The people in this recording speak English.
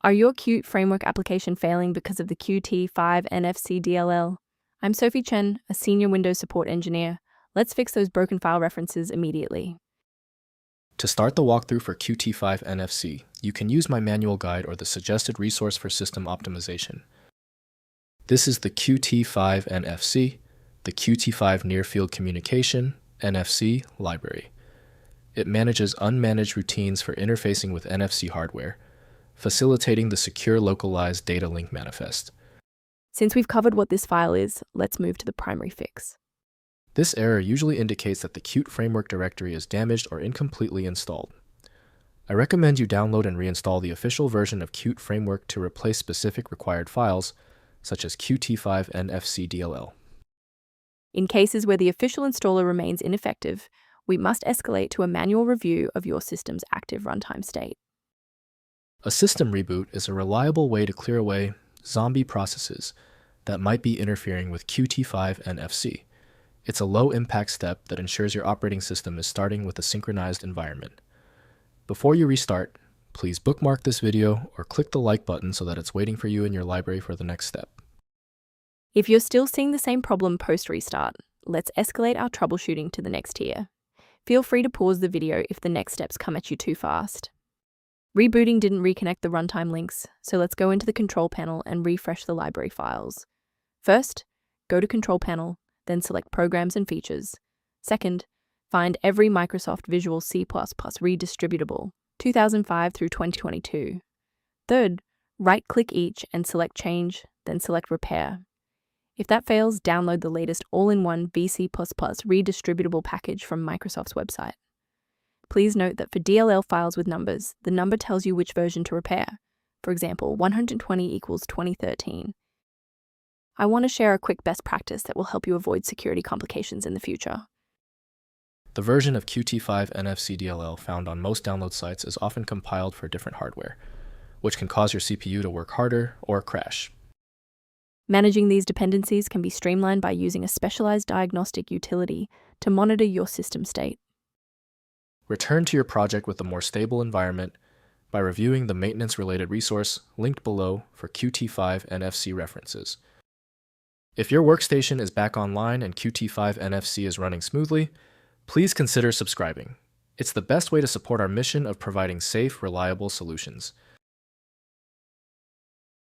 Are your Qt framework application failing because of the Qt5Nfc.dll? I'm Sophie Chen, a senior Windows support engineer. Let's fix those broken file references immediately. To start the walkthrough for Qt5Nfc, you can use my manual guide or the suggested resource for system optimization. This is the Qt5Nfc, the Qt5 Near Field Communication, NFC, library. It manages unmanaged routines for interfacing with NFC hardware, facilitating the secure localized data link manifest. Since we've covered what this file is, let's move to the primary fix. This error usually indicates that the Qt framework directory is damaged or incompletely installed. I recommend you download and reinstall the official version of Qt framework to replace specific required files, such as Qt5Nfc.dll. In cases where the official installer remains ineffective, we must escalate to a manual review of your system's active runtime state. A system reboot is a reliable way to clear away zombie processes that might be interfering with Qt5Nfc. It's a low-impact step that ensures your operating system is starting with a synchronized environment. Before you restart, please bookmark this video or click the like button so that it's waiting for you in your library for the next step. If you're still seeing the same problem post-restart, let's escalate our troubleshooting to the next tier. Feel free to pause the video if the next steps come at you too fast. Rebooting didn't reconnect the runtime links, so let's go into the control panel and refresh the library files. First, go to Control Panel, then select Programs and Features. Second, find every Microsoft Visual C++ redistributable, 2005 through 2022. Third, right-click each and select Change, then select Repair. If that fails, download the latest all-in-one VC++ redistributable package from Microsoft's website. Please note that for DLL files with numbers, the number tells you which version to repair. For example, 120 equals 2013. I want to share a quick best practice that will help you avoid security complications in the future. The version of Qt5Nfc.dll found on most download sites is often compiled for different hardware, which can cause your CPU to work harder or crash. Managing these dependencies can be streamlined by using a specialized diagnostic utility to monitor your system state. Return to your project with a more stable environment by reviewing the maintenance-related resource linked below for Qt5Nfc references. If your workstation is back online and Qt5Nfc is running smoothly, please consider subscribing. It's the best way to support our mission of providing safe, reliable solutions.